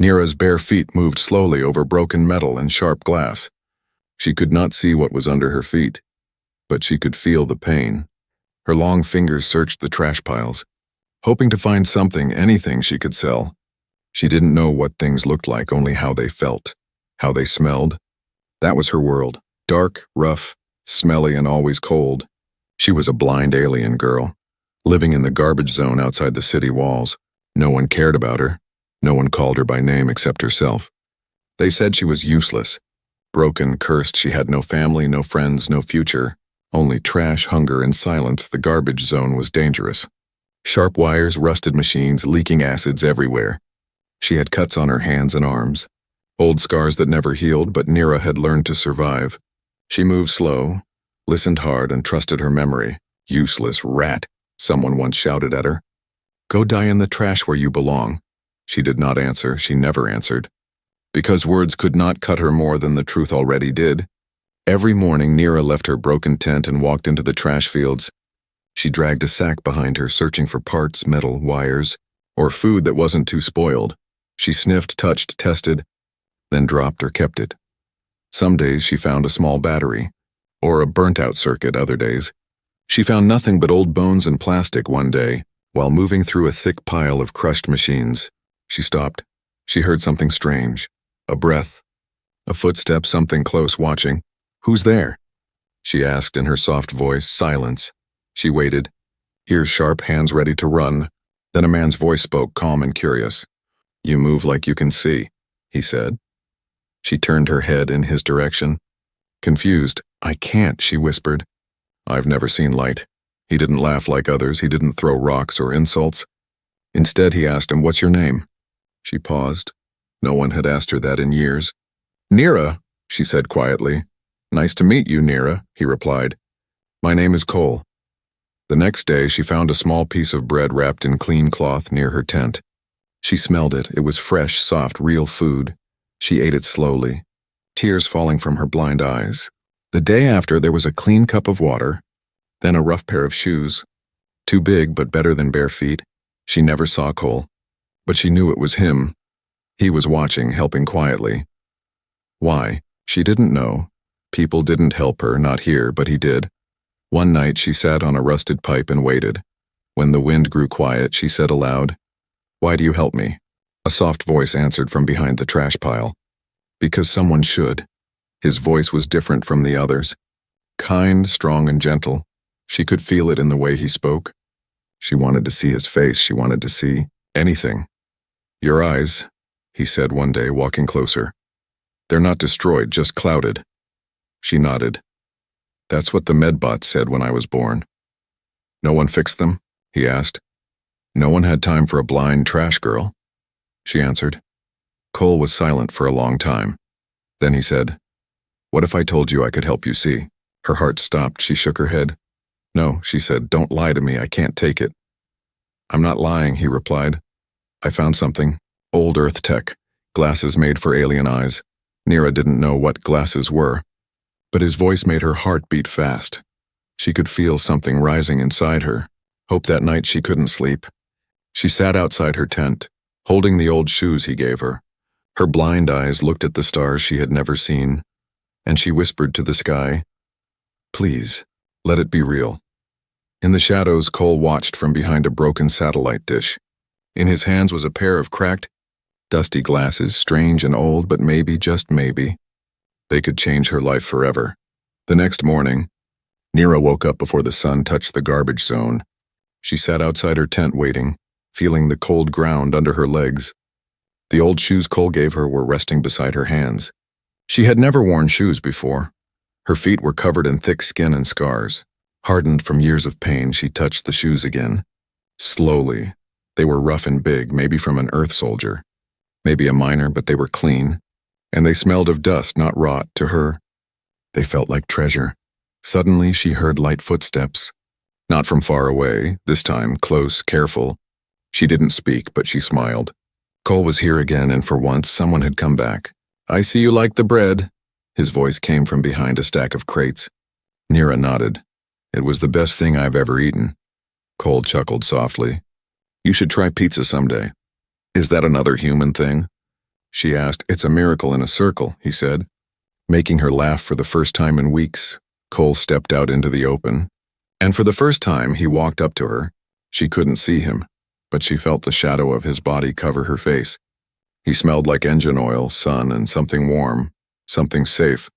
Nira's bare feet moved slowly over broken metal and sharp glass. She could not see what was under her feet, but she could feel the pain. Her long fingers searched the trash piles, hoping to find something, anything she could sell. She didn't know what things looked like, only how they felt, how they smelled. That was her world, dark, rough, smelly, and always cold. She was a blind alien girl, living in the garbage zone outside the city walls. No one cared about her. No one called her by name except herself. They said she was useless. Broken, cursed, she had no family, no friends, no future. Only trash, hunger, and silence. The garbage zone was dangerous. Sharp wires, rusted machines, leaking acids everywhere. She had cuts on her hands and arms. Old scars that never healed, but Nira had learned to survive. She moved slow, listened hard, and trusted her memory. Useless rat, someone once shouted at her. Go die in the trash where you belong. She did not answer. She never answered. Because words could not cut her more than the truth already did. Every morning, Nira left her broken tent and walked into the trash fields. She dragged a sack behind her, searching for parts, metal, wires, or food that wasn't too spoiled. She sniffed, touched, tested, then dropped or kept it. Some days she found a small battery, or a burnt-out circuit other days. She found nothing but old bones and plastic one day, while moving through a thick pile of crushed machines. She stopped. She heard something strange. A breath. A footstep, something close watching. Who's there? She asked in her soft voice. Silence. She waited, ears sharp, hands ready to run. Then a man's voice spoke, calm and curious. You move like you can see, he said. She turned her head in his direction. Confused. I can't, she whispered. I've never seen light. He didn't laugh like others. He didn't throw rocks or insults. Instead, he asked him, what's your name? She paused. No one had asked her that in years. Nira, she said quietly. Nice to meet you, Nira, he replied. My name is Cole. The next day, she found a small piece of bread wrapped in clean cloth near her tent. She smelled it. It was fresh, soft, real food. She ate it slowly, tears falling from her blind eyes. The day after, there was a clean cup of water, then a rough pair of shoes. Too big, but better than bare feet. She never saw Cole, but she knew it was him. He was watching, helping quietly. Why? She didn't know. People didn't help her, not here, but he did. One night, she sat on a rusted pipe and waited. When the wind grew quiet, she said aloud, Why do you help me? A soft voice answered from behind the trash pile. Because someone should. His voice was different from the others. Kind, strong, and gentle. She could feel it in the way he spoke. She wanted to see his face. She wanted to see anything. Your eyes, he said one day, walking closer. They're not destroyed, just clouded. She nodded. That's what the medbot said when I was born. No one fixed them? He asked. No one had time for a blind trash girl. She answered. Cole was silent for a long time. Then he said, What if I told you I could help you see? Her heart stopped. She shook her head. No, she said, don't lie to me. I can't take it. I'm not lying, he replied. I found something. Old Earth tech. Glasses made for alien eyes. Nira didn't know what glasses were, but his voice made her heart beat fast. She could feel something rising inside her. Hope that night she couldn't sleep. She sat outside her tent, holding the old shoes he gave her. Her blind eyes looked at the stars she had never seen, and she whispered to the sky, Please, let it be real. In the shadows, Cole watched from behind a broken satellite dish. In his hands was a pair of cracked, dusty glasses, strange and old, but maybe, just maybe, they could change her life forever. The next morning, Nira woke up before the sun touched the garbage zone. She sat outside her tent waiting, feeling the cold ground under her legs. The old shoes Cole gave her were resting beside her hands. She had never worn shoes before. Her feet were covered in thick skin and scars. Hardened from years of pain, she touched the shoes again. Slowly. They were rough and big, maybe from an Earth soldier. Maybe a miner, but they were clean. And they smelled of dust, not rot, to her. They felt like treasure. Suddenly, she heard light footsteps. Not from far away, this time close, careful. She didn't speak, but she smiled. Cole was here again, and for once, someone had come back. I see you like the bread. His voice came from behind a stack of crates. Nira nodded. It was the best thing I've ever eaten. Cole chuckled softly. You should try pizza someday. Is that another human thing? she asked. It's a miracle in a circle, he said. Making her laugh for the first time in weeks, Cole stepped out into the open. And for the first time, he walked up to her. She couldn't see him, but she felt the shadow of his body cover her face. He smelled like engine oil, sun, and something warm, something safe.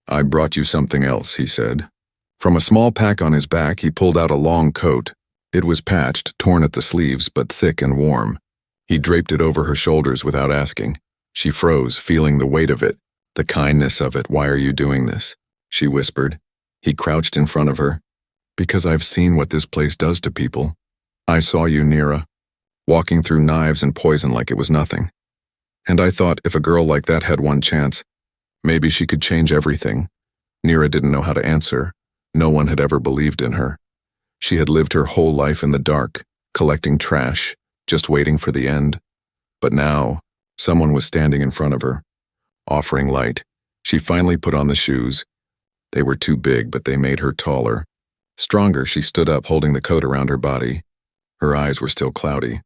I brought you something else, he said. From a small pack on his back, he pulled out a long coat. It was patched, torn at the sleeves, but thick and warm. He draped it over her shoulders without asking. She froze, feeling the weight of it, the kindness of it. Why are you doing this? She whispered. He crouched in front of her. Because I've seen what this place does to people. I saw you, Nira, walking through knives and poison like it was nothing. And I thought if a girl like that had one chance, maybe she could change everything. Nira didn't know how to answer. No one had ever believed in her. She had lived her whole life in the dark, collecting trash, just waiting for the end. But now, someone was standing in front of her, offering light. She finally put on the shoes. They were too big, but they made her taller. Stronger, she stood up, holding the coat around her body. Her eyes were still cloudy,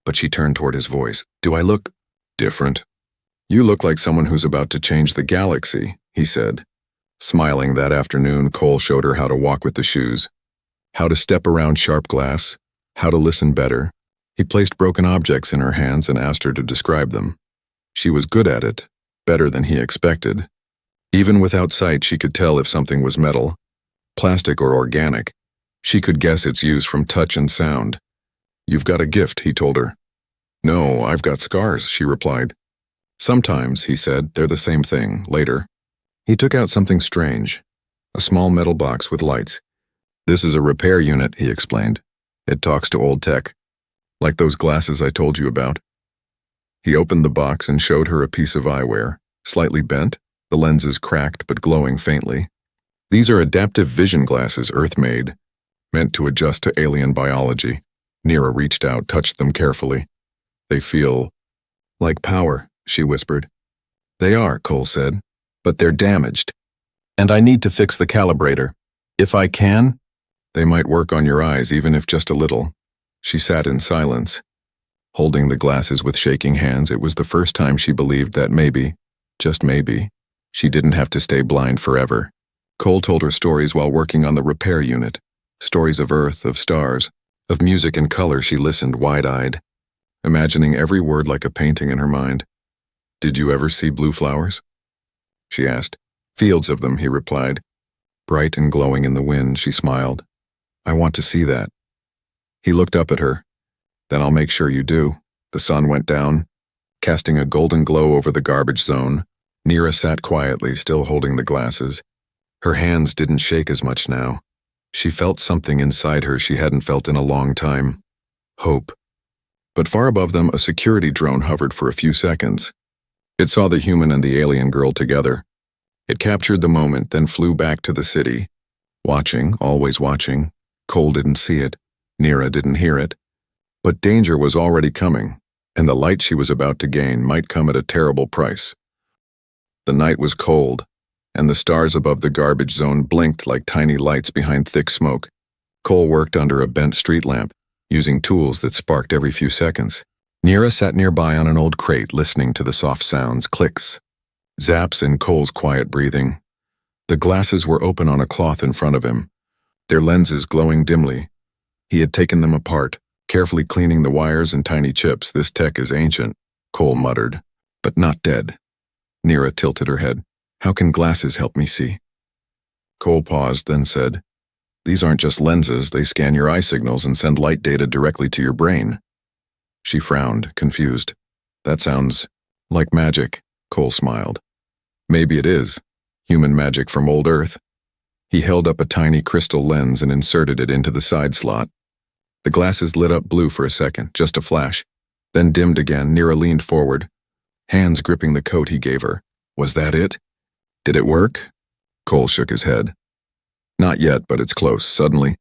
but she turned toward his voice. Do I look different? You look like someone who's about to change the galaxy, he said. Smiling that afternoon, Cole showed her how to walk with the shoes, how to step around sharp glass, how to listen better. He placed broken objects in her hands and asked her to describe them. She was good at it, better than he expected. Even without sight, she could tell if something was metal, plastic or organic. She could guess its use from touch and sound. You've got a gift, he told her. No, I've got scars, she replied. Sometimes, he said, they're the same thing, later. He took out something strange, a small metal box with lights. This is a repair unit, he explained. It talks to old tech, like those glasses I told you about. He opened the box and showed her a piece of eyewear, slightly bent, the lenses cracked but glowing faintly. These are adaptive vision glasses Earth-made, meant to adjust to alien biology. Nira reached out, touched them carefully. They feel like power, she whispered. They are, Cole said, but they're damaged. And I need to fix the calibrator. If I can, they might work on your eyes, even if just a little. She sat in silence, holding the glasses with shaking hands. It was the first time she believed that maybe, just maybe, she didn't have to stay blind forever. Cole told her stories while working on the repair unit. Stories of Earth, of stars, of music and color. She listened wide-eyed, imagining every word like a painting in her mind. Did you ever see blue flowers? She asked. Fields of them, he replied. Bright and glowing in the wind, she smiled. I want to see that. He looked up at her. Then I'll make sure you do. The sun went down, casting a golden glow over the garbage zone. Nira sat quietly, still holding the glasses. Her hands didn't shake as much now. She felt something inside her she hadn't felt in a long time. Hope. But far above them, a security drone hovered for a few seconds. It saw the human and the alien girl together. It captured the moment, then flew back to the city. Watching, always watching. Cole didn't see it. Nira didn't hear it. But danger was already coming, and the light she was about to gain might come at a terrible price. The night was cold, and the stars above the garbage zone blinked like tiny lights behind thick smoke. Cole worked under a bent street lamp, using tools that sparked every few seconds. Nira sat nearby on an old crate, listening to the soft sounds, clicks, zaps, and Cole's quiet breathing. The glasses were open on a cloth in front of him, their lenses glowing dimly. He had taken them apart, carefully cleaning the wires and tiny chips. This tech is ancient, Cole muttered, but not dead. Nira tilted her head. How can glasses help me see? Cole paused, then said, These aren't just lenses, they scan your eye signals and send light data directly to your brain. She frowned, confused. That sounds like magic, Cole smiled. Maybe it is. Human magic from old Earth. He held up a tiny crystal lens and inserted it into the side slot. The glasses lit up blue for a second, just a flash, then dimmed again. Nira leaned forward, hands gripping the coat he gave her. Was that it? Did it work? Cole shook his head. Not yet, but it's close. Suddenly,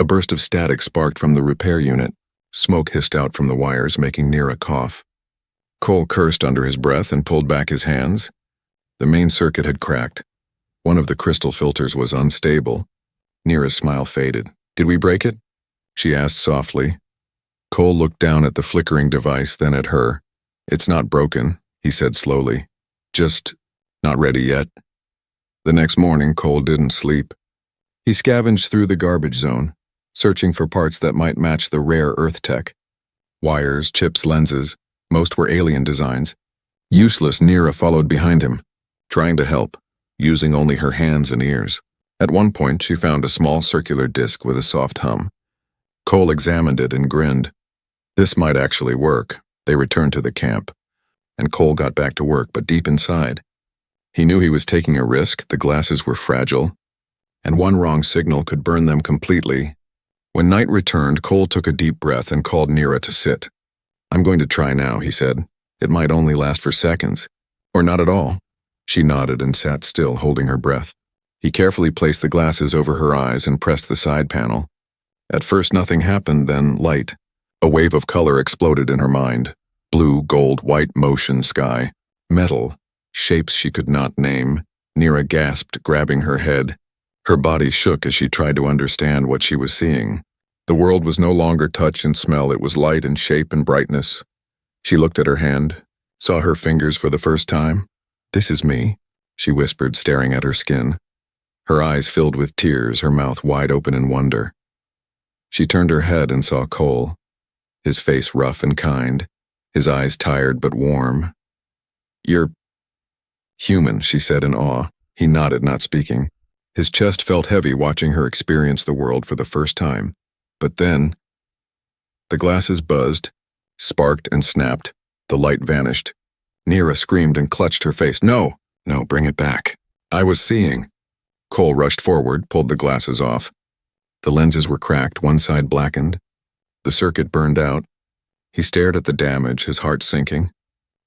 a burst of static sparked from the repair unit. Smoke hissed out from the wires, making Nira cough. Cole cursed under his breath and pulled back his hands. The main circuit had cracked. One of the crystal filters was unstable. Nira's smile faded. Did we break it? She asked softly. Cole looked down at the flickering device, then at her. It's not broken, he said slowly. Just not ready yet. The next morning, Cole didn't sleep. He scavenged through the garbage zone, searching for parts that might match the rare Earth tech. Wires, chips, lenses, most were alien designs. Useless, Nira followed behind him, trying to help, using only her hands and ears. At one point, she found a small circular disc with a soft hum. Cole examined it and grinned. This might actually work. They returned to the camp, and Cole got back to work, but deep inside, he knew he was taking a risk. The glasses were fragile, and one wrong signal could burn them completely. When night returned, Cole took a deep breath and called Nira to sit. "I'm going to try now," he said. "It might only last for seconds, or not at all." She nodded and sat still, holding her breath. He carefully placed the glasses over her eyes and pressed the side panel. At first nothing happened, then light. A wave of color exploded in her mind. Blue, gold, white, motion, sky. Metal. Shapes she could not name. Nira gasped, grabbing her head. Her body shook as she tried to understand what she was seeing. The world was no longer touch and smell, it was light and shape and brightness. She looked at her hand, saw her fingers for the first time. "This is me," she whispered, staring at her skin. Her eyes filled with tears, her mouth wide open in wonder. She turned her head and saw Cole, his face rough and kind, his eyes tired but warm. "You're human," she said in awe. He nodded, not speaking. His chest felt heavy watching her experience the world for the first time. But then, the glasses buzzed, sparked and snapped. The light vanished. Nira screamed and clutched her face. No, bring it back. I was seeing." Cole rushed forward, pulled the glasses off. The lenses were cracked, one side blackened. The circuit burned out. He stared at the damage, his heart sinking.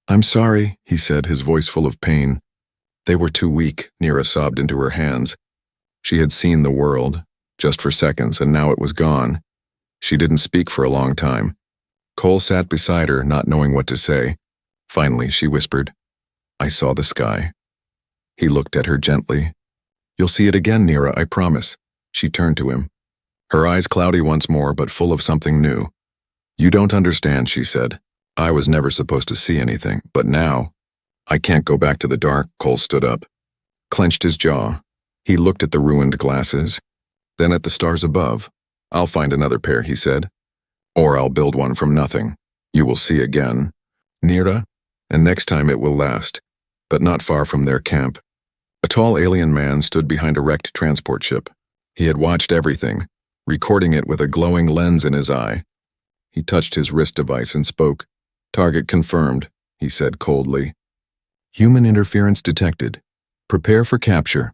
"I'm sorry," he said, his voice full of pain. "They were too weak," Nira sobbed into her hands. She had seen the world, just for seconds, and now it was gone. She didn't speak for a long time. Cole sat beside her, not knowing what to say. Finally, she whispered, "I saw the sky." He looked at her gently. "You'll see it again, Nira, I promise." She turned to him, her eyes cloudy once more, but full of something new. "You don't understand," she said. "I was never supposed to see anything, but now, I can't go back to the dark." Cole stood up, clenched his jaw. He looked at the ruined glasses, then at the stars above. "I'll find another pair," he said. "Or I'll build one from nothing. You will see again, Nira, and next time it will last." But not far from their camp, a tall alien man stood behind a wrecked transport ship. He had watched everything, recording it with a glowing lens in his eye. He touched his wrist device and spoke. "Target confirmed," he said coldly. "Human interference detected. Prepare for capture."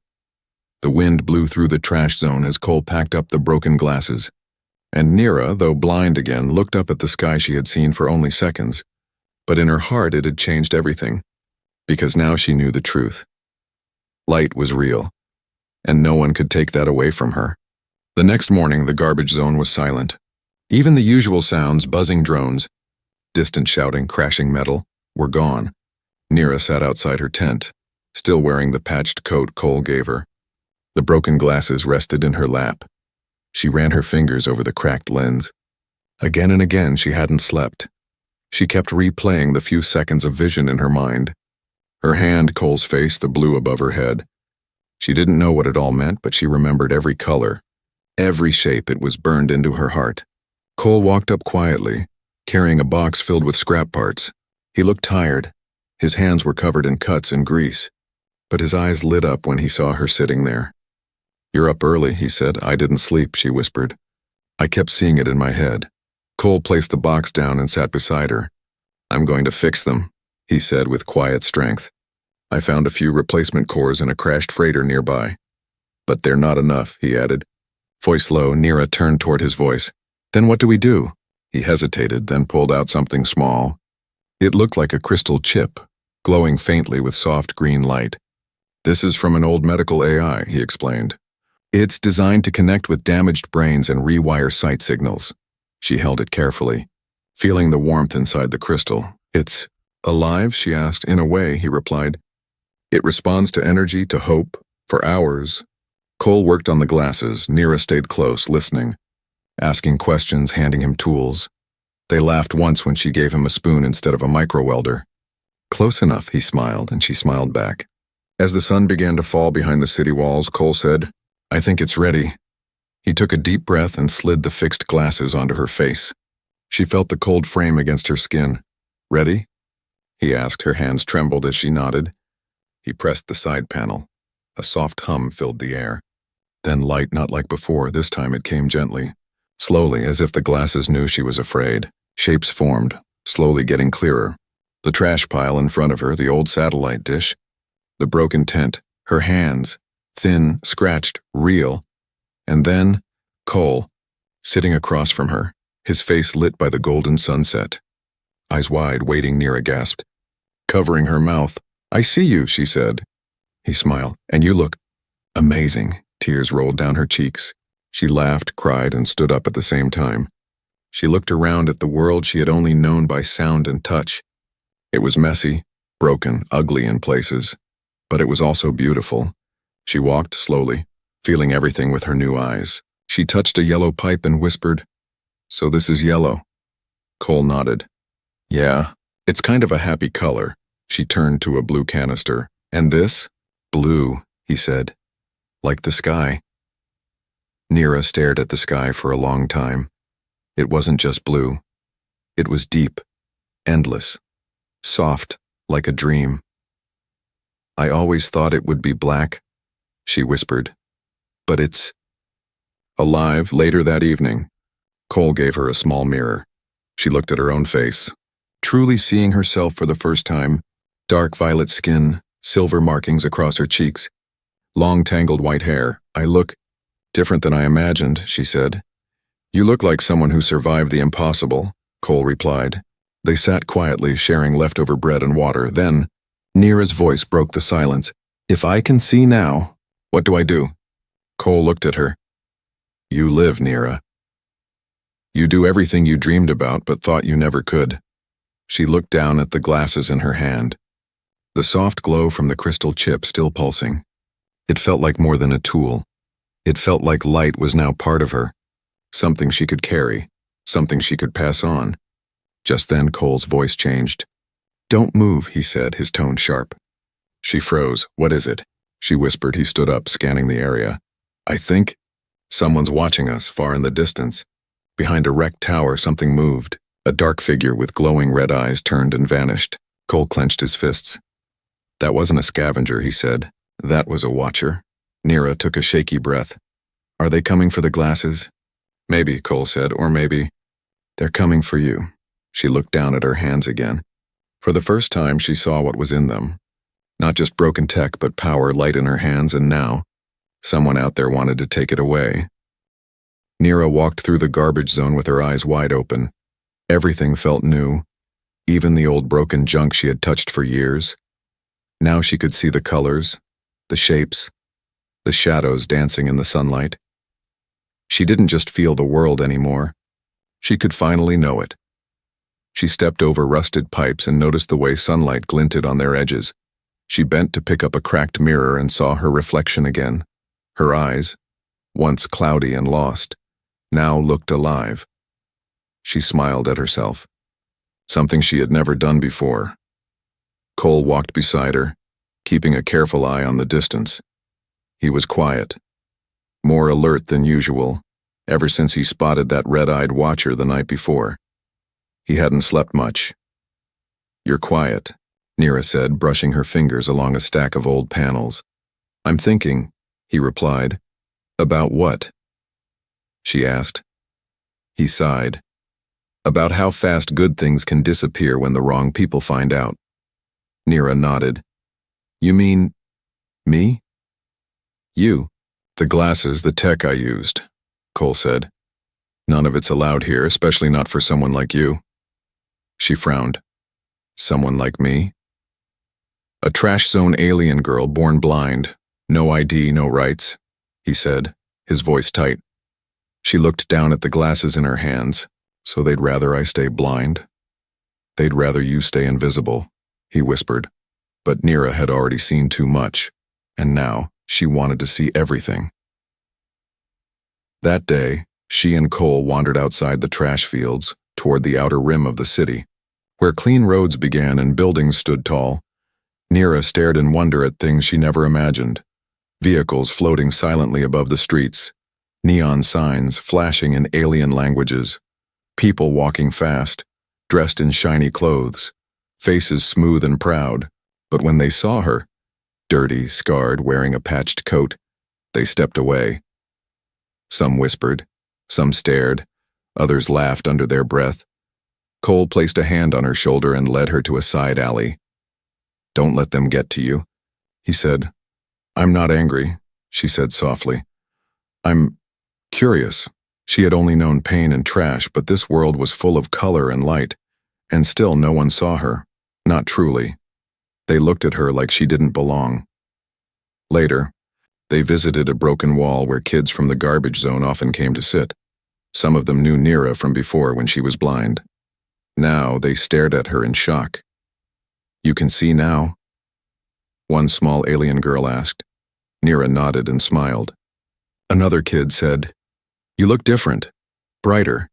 The wind blew through the trash zone as Cole packed up the broken glasses. And Nira, though blind again, looked up at the sky she had seen for only seconds. But in her heart it had changed everything, because now she knew the truth. Light was real, and no one could take that away from her. The next morning, the garbage zone was silent. Even the usual sounds, buzzing drones, distant shouting, crashing metal, were gone. Nira sat outside her tent, still wearing the patched coat Cole gave her. The broken glasses rested in her lap. She ran her fingers over the cracked lens. Again and again she hadn't slept. She kept replaying the few seconds of vision in her mind. Her hand, Cole's face, the blue above her head. She didn't know what it all meant, but she remembered every color, every shape. It was burned into her heart. Cole walked up quietly, carrying a box filled with scrap parts. He looked tired. His hands were covered in cuts and grease, but his eyes lit up when he saw her sitting there. "You're up early," he said. "I didn't sleep," she whispered. "I kept seeing it in my head." Cole placed the box down and sat beside her. "I'm going to fix them," he said with quiet strength. "I found a few replacement cores in a crashed freighter nearby. But they're not enough," he added. Voice low, Nira turned toward his voice. "Then what do we do?" He hesitated, then pulled out something small. It looked like a crystal chip, glowing faintly with soft green light. "This is from an old medical AI," he explained. "It's designed to connect with damaged brains and rewire sight signals." She held it carefully, feeling the warmth inside the crystal. "It's alive?" she asked. "In a way," he replied. "It responds to energy, to hope, for hours." Cole worked on the glasses. Nira stayed close, listening, asking questions, handing him tools. They laughed once when she gave him a spoon instead of a micro-welder. Close enough, he smiled, and she smiled back. As the sun began to fall behind the city walls, Cole said, "I think it's ready." He took a deep breath and slid the fixed glasses onto her face. She felt the cold frame against her skin. "Ready?" he asked. Her hands trembled as she nodded. He pressed the side panel. A soft hum filled the air. Then light, not like before. This time it came gently, slowly, as if the glasses knew she was afraid. Shapes formed, slowly getting clearer. The trash pile in front of her, the old satellite dish, the broken tent, her hands, thin, scratched, real. And then, Cole, sitting across from her, his face lit by the golden sunset. Eyes wide, waiting, Neera gasped. Covering her mouth. "I see you," she said. He smiled. "And you look amazing." Tears rolled down her cheeks. She laughed, cried, and stood up at the same time. She looked around at the world she had only known by sound and touch. It was messy, broken, ugly in places, but it was also beautiful. She walked slowly, feeling everything with her new eyes. She touched a yellow pipe and whispered, "So this is yellow." Cole nodded. "Yeah, it's kind of a happy color." She turned to a blue canister. "And this?" "Blue," he said. "Like the sky." Neera stared at the sky for a long time. It wasn't just blue. It was deep, endless, soft, like a dream. "I always thought it would be black," she whispered. "But it's alive." Later that evening, Cole gave her a small mirror. She looked at her own face, truly seeing herself for the first time. Dark violet skin, silver markings across her cheeks, long tangled white hair. "I look different than I imagined," she said. "You look like someone who survived the impossible," Cole replied. They sat quietly, sharing leftover bread and water. Then, Neera's voice broke the silence. "If I can see now, what do I do?" Cole looked at her. "You live, Neera. You do everything you dreamed about but thought you never could." She looked down at the glasses in her hand, the soft glow from the crystal chip still pulsing. It felt like more than a tool. It felt like light was now part of her, something she could carry, something she could pass on. Just then Cole's voice changed. "Don't move," he said, his tone sharp. She froze. "What is it?" she whispered. He stood up, scanning the area. "I think someone's watching us, far in the distance." Behind a wrecked tower, something moved. A dark figure with glowing red eyes turned and vanished. Cole clenched his fists. "That wasn't a scavenger," he said. "That was a watcher." Neera took a shaky breath. "Are they coming for the glasses?" "Maybe," Cole said, "or maybe they're coming for you." She looked down at her hands again. For the first time, she saw what was in them. Not just broken tech, but power, light in her hands, and now, someone out there wanted to take it away. Neera walked through the garbage zone with her eyes wide open. Everything felt new, even the old broken junk she had touched for years. Now she could see the colors, the shapes, the shadows dancing in the sunlight. She didn't just feel the world anymore. She could finally know it. She stepped over rusted pipes and noticed the way sunlight glinted on their edges. She bent to pick up a cracked mirror and saw her reflection again. Her eyes, once cloudy and lost, now looked alive. She smiled at herself, something she had never done before. Cole walked beside her, keeping a careful eye on the distance. He was quiet, more alert than usual, ever since he spotted that red-eyed watcher the night before. He hadn't slept much. "You're quiet," Neera said, brushing her fingers along a stack of old panels. "I'm thinking," he replied. "About what?" she asked. He sighed. "About how fast good things can disappear when the wrong people find out." Neera nodded. "You mean me?" "You. The glasses, the tech I used," Cole said. "None of it's allowed here, especially not for someone like you." She frowned. "Someone like me?" "A trash zone alien girl born blind, no ID, no rights," he said, his voice tight. She looked down at the glasses in her hands. "So they'd rather I stay blind?" "They'd rather you stay invisible," he whispered. But Neera had already seen too much, and now she wanted to see everything. That day, she and Cole wandered outside the trash fields, toward the outer rim of the city, Where clean roads began and buildings stood tall, Nira stared in wonder at things she never imagined. Vehicles floating silently above the streets, neon signs flashing in alien languages, people walking fast, dressed in shiny clothes, faces smooth and proud. But when they saw her, dirty, scarred, wearing a patched coat, they stepped away. Some whispered, some stared, others laughed under their breath. Cole placed a hand on her shoulder and led her to a side alley. "Don't let them get to you," he said. "I'm not angry," she said softly. "I'm curious." She had only known pain and trash, but this world was full of color and light, and still no one saw her, not truly. They looked at her like she didn't belong. Later, they visited a broken wall where kids from the garbage zone often came to sit. Some of them knew Nira from before when she was blind. Now they stared at her in shock. "You can see now?" One small alien girl asked. Nira nodded and smiled. Another kid said, "You look different, brighter."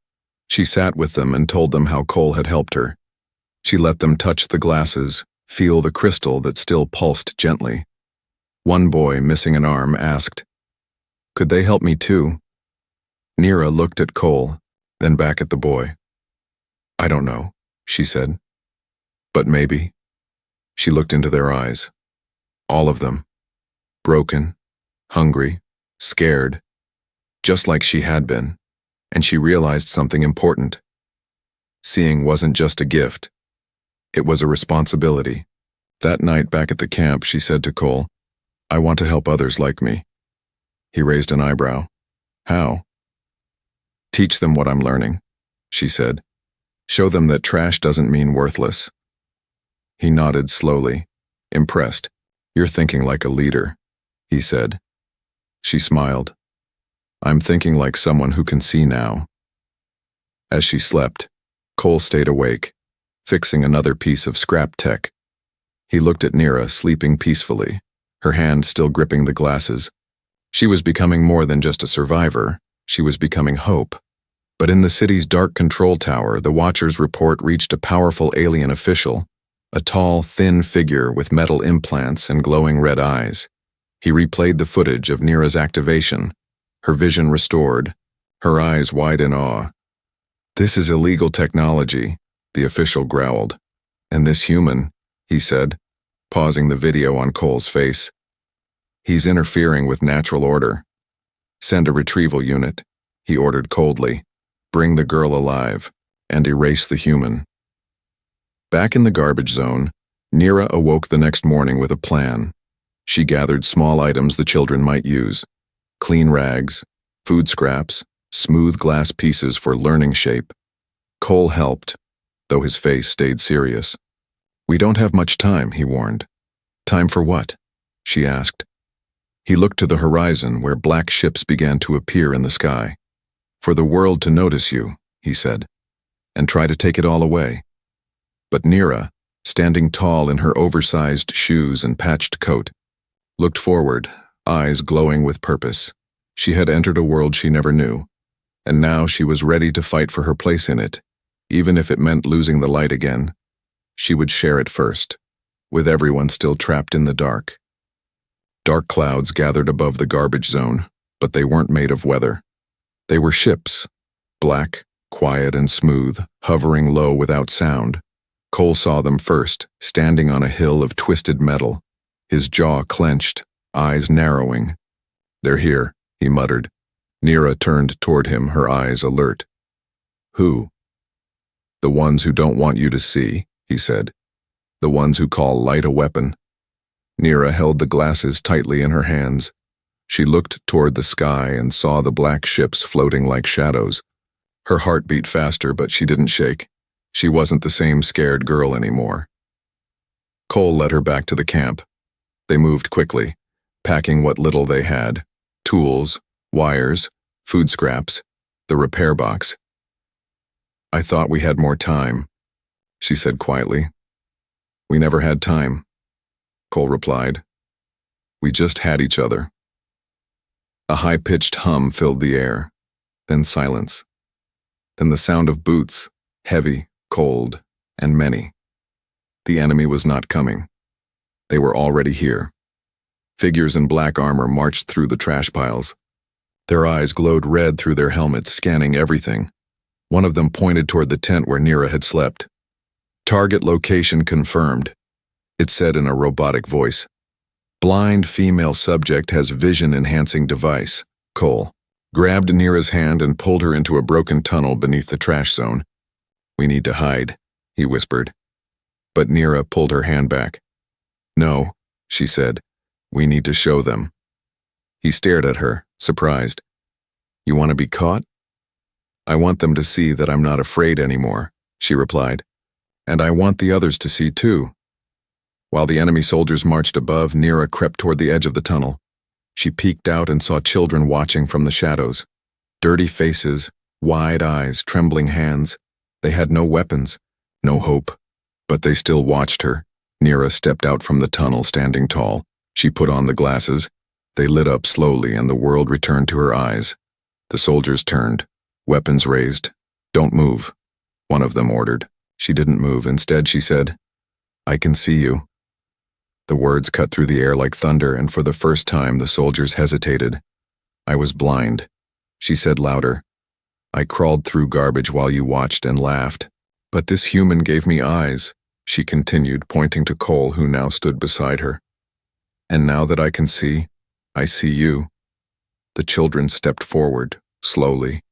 She sat with them and told them how Cole had helped her. She let them touch the glasses, feel the crystal that still pulsed gently. One boy, missing an arm, asked, "Could they help me too?" Nira looked at Cole, then back at the boy. "I don't know," she said. "But maybe." She looked into their eyes. All of them. Broken, hungry, scared, just like she had been, and she realized something important. Seeing wasn't just a gift. It was a responsibility. That night back at the camp, she said to Cole, "I want to help others like me." He raised an eyebrow. "How?" "Teach them what I'm learning," she said. "Show them that trash doesn't mean worthless." He nodded slowly, impressed. "You're thinking like a leader," he said. She smiled. "I'm thinking like someone who can see now." As she slept, Cole stayed awake, fixing another piece of scrap tech. He looked at Nira sleeping peacefully, her hand still gripping the glasses. She was becoming more than just a survivor, she was becoming hope. But in the city's dark control tower, the Watcher's report reached a powerful alien official, a tall, thin figure with metal implants and glowing red eyes. He replayed the footage of Nira's activation, her vision restored, her eyes wide in awe. "This is illegal technology," the official growled. "And this human," he said, pausing the video on Cole's face. "He's interfering with natural order." "Send a retrieval unit," he ordered coldly. "Bring the girl alive, and erase the human." Back in the garbage zone, Nira awoke the next morning with a plan. She gathered small items the children might use. Clean rags, food scraps, smooth glass pieces for learning shape. Cole helped, though his face stayed serious. "We don't have much time," he warned. "Time for what?" she asked. He looked to the horizon where black ships began to appear in the sky. "For the world to notice you," he said, "and try to take it all away." But Nira, standing tall in her oversized shoes and patched coat, looked forward, eyes glowing with purpose. She had entered a world she never knew, and now she was ready to fight for her place in it, even if it meant losing the light again. She would share it first, with everyone still trapped in the dark. Dark clouds gathered above the garbage zone, but they weren't made of weather. They were ships, black, quiet and smooth, hovering low without sound. Cole saw them first, standing on a hill of twisted metal, his jaw clenched, eyes narrowing. "They're here," he muttered. Nira turned toward him, her eyes alert. "Who?" "The ones who don't want you to see," he said. "The ones who call light a weapon." Nira held the glasses tightly in her hands. She looked toward the sky and saw the black ships floating like shadows. Her heart beat faster, but she didn't shake. She wasn't the same scared girl anymore. Cole led her back to the camp. They moved quickly, packing what little they had: tools, wires, food scraps, the repair box. "I thought we had more time," she said quietly. "We never had time," Cole replied. "We just had each other." A high-pitched hum filled the air, then silence. Then the sound of boots, heavy, cold, and many. The enemy was not coming. They were already here. Figures in black armor marched through the trash piles. Their eyes glowed red through their helmets, scanning everything. One of them pointed toward the tent where Nira had slept. Target location confirmed, it said in a robotic voice. Blind female subject has vision-enhancing device. Cole grabbed Nira's hand and pulled her into a broken tunnel beneath the trash zone. We need to hide, he whispered. But Nira pulled her hand back. No, she said. We need to show them. He stared at her, surprised. You want to be caught? I want them to see that I'm not afraid anymore, she replied. And I want the others to see too. While the enemy soldiers marched above, Nira crept toward the edge of the tunnel. She peeked out and saw children watching from the shadows. Dirty faces, wide eyes, trembling hands. They had no weapons, no hope. But they still watched her. Nira stepped out from the tunnel, standing tall. She put on the glasses. They lit up slowly, and the world returned to her eyes. The soldiers turned, weapons raised. Don't move, one of them ordered. She didn't move. Instead, she said, I can see you. The words cut through the air like thunder, and for the first time the soldiers hesitated. I was blind, she said louder. I crawled through garbage while you watched and laughed. But this human gave me eyes, she continued, pointing to Cole, who now stood beside her. And now that I can see, I see you. The children stepped forward, slowly.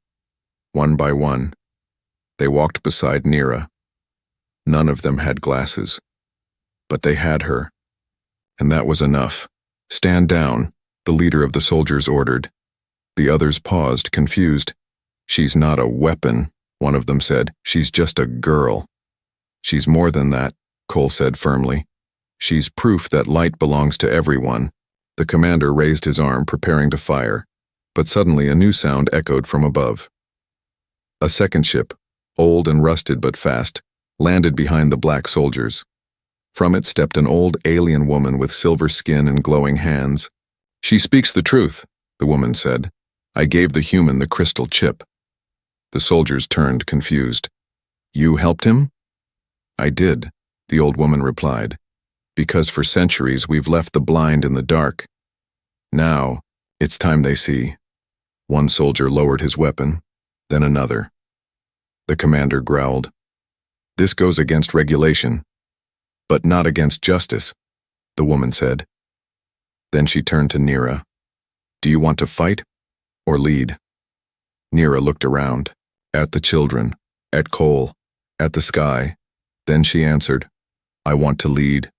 One by one, they walked beside Nira. None of them had glasses, but they had her. And that was enough. Stand down, the leader of the soldiers ordered. The others paused, confused. She's not a weapon, one of them said. She's just a girl. She's more than that, Cole said firmly. She's proof that light belongs to everyone. The commander raised his arm, preparing to fire, but suddenly a new sound echoed from above. A second ship, old and rusted but fast, landed behind the black soldiers. From it stepped an old alien woman with silver skin and glowing hands. She speaks the truth, the woman said. I gave the human the crystal chip. The soldiers turned, confused. You helped him? I did, the old woman replied. Because for centuries we've left the blind in the dark. Now, it's time they see. One soldier lowered his weapon, then another. The commander growled. This goes against regulation. But not against justice, the woman said. Then she turned to Nira. Do you want to fight or lead? Nira looked around, at the children, at Cole, at the sky. Then she answered, I want to lead.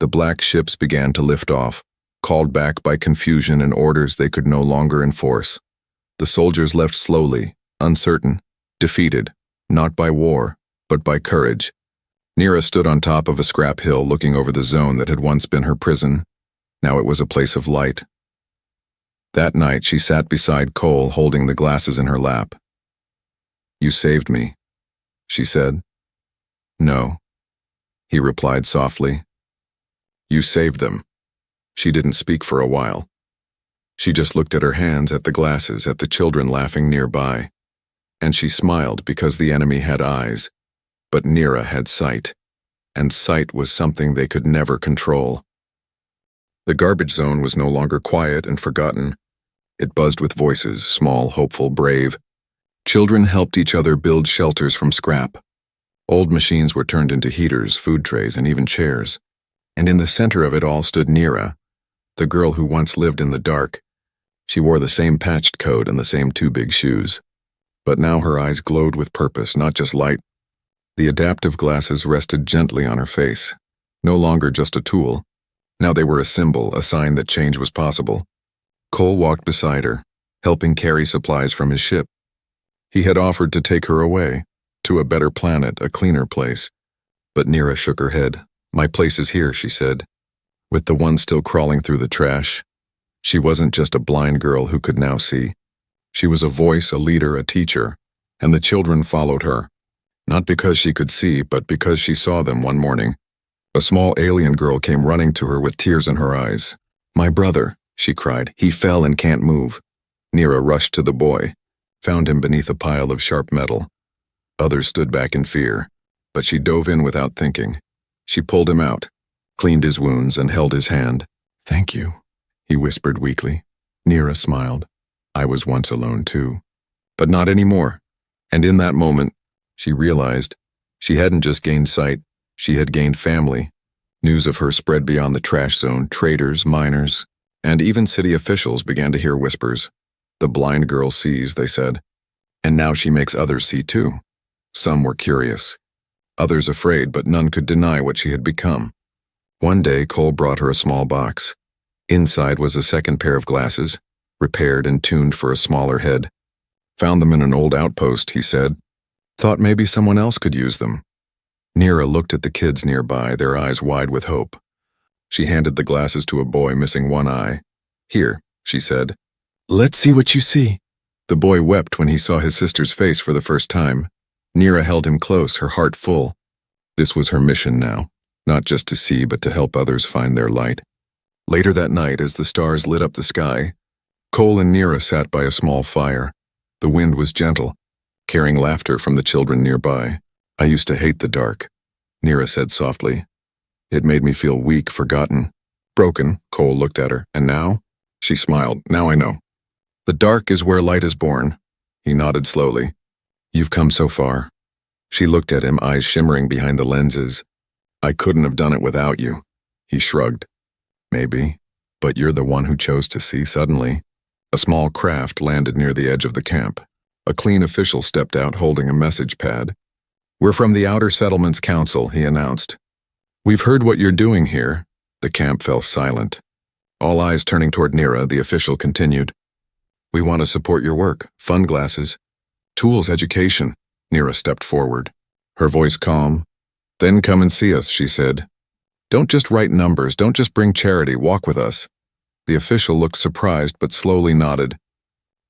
The black ships began to lift off, called back by confusion and orders they could no longer enforce. The soldiers left slowly, uncertain, defeated, not by war, but by courage. Nira stood on top of a scrap hill looking over the zone that had once been her prison. Now it was a place of light. That night she sat beside Cole, holding the glasses in her lap. You saved me, she said. No, he replied softly. You saved them. She didn't speak for a while. She just looked at her hands, at the glasses, at the children laughing nearby. And she smiled because the enemy had eyes. But Nira had sight, and sight was something they could never control. The garbage zone was no longer quiet and forgotten. It buzzed with voices, small, hopeful, brave. Children helped each other build shelters from scrap. Old machines were turned into heaters, food trays, and even chairs. And in the center of it all stood Nira, the girl who once lived in the dark. She wore the same patched coat and the same two big shoes. But now her eyes glowed with purpose, not just light. The adaptive glasses rested gently on her face, no longer just a tool. Now they were a symbol, a sign that change was possible. Cole walked beside her, helping carry supplies from his ship. He had offered to take her away, to a better planet, a cleaner place. But Nira shook her head. My place is here, she said. With the one still crawling through the trash, she wasn't just a blind girl who could now see. She was a voice, a leader, a teacher, and the children followed her. Not because she could see, but because she saw them one morning. A small alien girl came running to her with tears in her eyes. My brother, she cried. He fell and can't move. Nira rushed to the boy, found him beneath a pile of sharp metal. Others stood back in fear. but she dove in without thinking. She pulled him out, cleaned his wounds, and held his hand. "Thank you," he whispered weakly. Nira smiled. "I was once alone too. But not anymore." And in that moment, she realized she hadn't just gained sight, she had gained family. News of her spread beyond the trash zone. Traders, miners, and even city officials began to hear whispers. "The blind girl sees," they said. And now she makes others see too. Some were curious, others afraid, but none could deny what she had become. One day, Cole brought her a small box. Inside was a second pair of glasses, repaired and tuned for a smaller head. "Found them in an old outpost," he said. "Thought maybe someone else could use them." Nira looked at the kids nearby, their eyes wide with hope. She handed the glasses to a boy missing one eye. "Here," she said. "Let's see what you see." The boy wept when he saw his sister's face for the first time. Nira held him close, her heart full. This was her mission now, not just to see, but to help others find their light. Later that night, as the stars lit up the sky, Cole and Nira sat by a small fire. The wind was gentle, carrying laughter from the children nearby. "I used to hate the dark," Nira said softly. "It made me feel weak, forgotten, broken." Cole looked at her. "And now?" She smiled. "Now I know. The dark is where light is born." He nodded slowly. "You've come so far." She looked at him, eyes shimmering behind the lenses. "I couldn't have done it without you." He shrugged. "Maybe, but you're the one who chose to see." Suddenly, a small craft landed near the edge of the camp. A clean official stepped out holding a message pad. "We're from the Outer Settlements Council," he announced. "We've heard what you're doing here." The camp fell silent. All eyes turning toward Nira, the official continued. "We want to support your work, fund glasses, tools, education." Nira stepped forward, her voice calm. "Then come and see us," she said. "Don't just write numbers, don't just bring charity, walk with us." The official looked surprised but slowly nodded.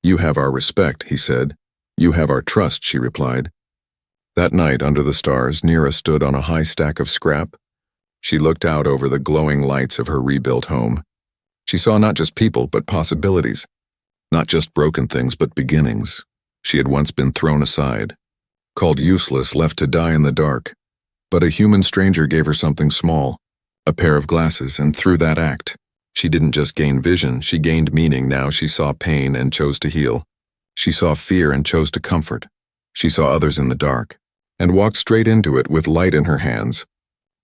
"You have our respect," he said. "You have our trust," she replied. That night, under the stars, Nira stood on a high stack of scrap. She looked out over the glowing lights of her rebuilt home. She saw not just people, but possibilities. Not just broken things, but beginnings. She had once been thrown aside, called useless, left to die in the dark. But a human stranger gave her something small, a pair of glasses, and through that act, she didn't just gain vision, she gained meaning. Now she saw pain and chose to heal. She saw fear and chose to comfort. She saw others in the dark, and walked straight into it with light in her hands.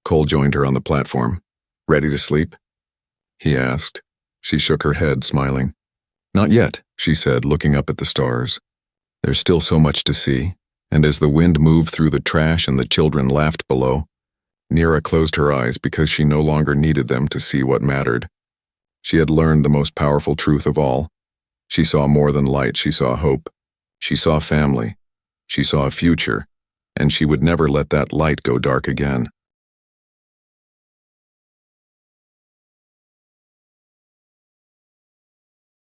Cole joined her on the platform. "Ready to sleep?" he asked. She shook her head, smiling. "Not yet," she said, looking up at the stars. "There's still so much to see." And as the wind moved through the trash and the children laughed below, Nira closed her eyes because she no longer needed them to see what mattered. She had learned the most powerful truth of all. She saw more than light, she saw hope. She saw family. She saw a future, and she would never let that light go dark again.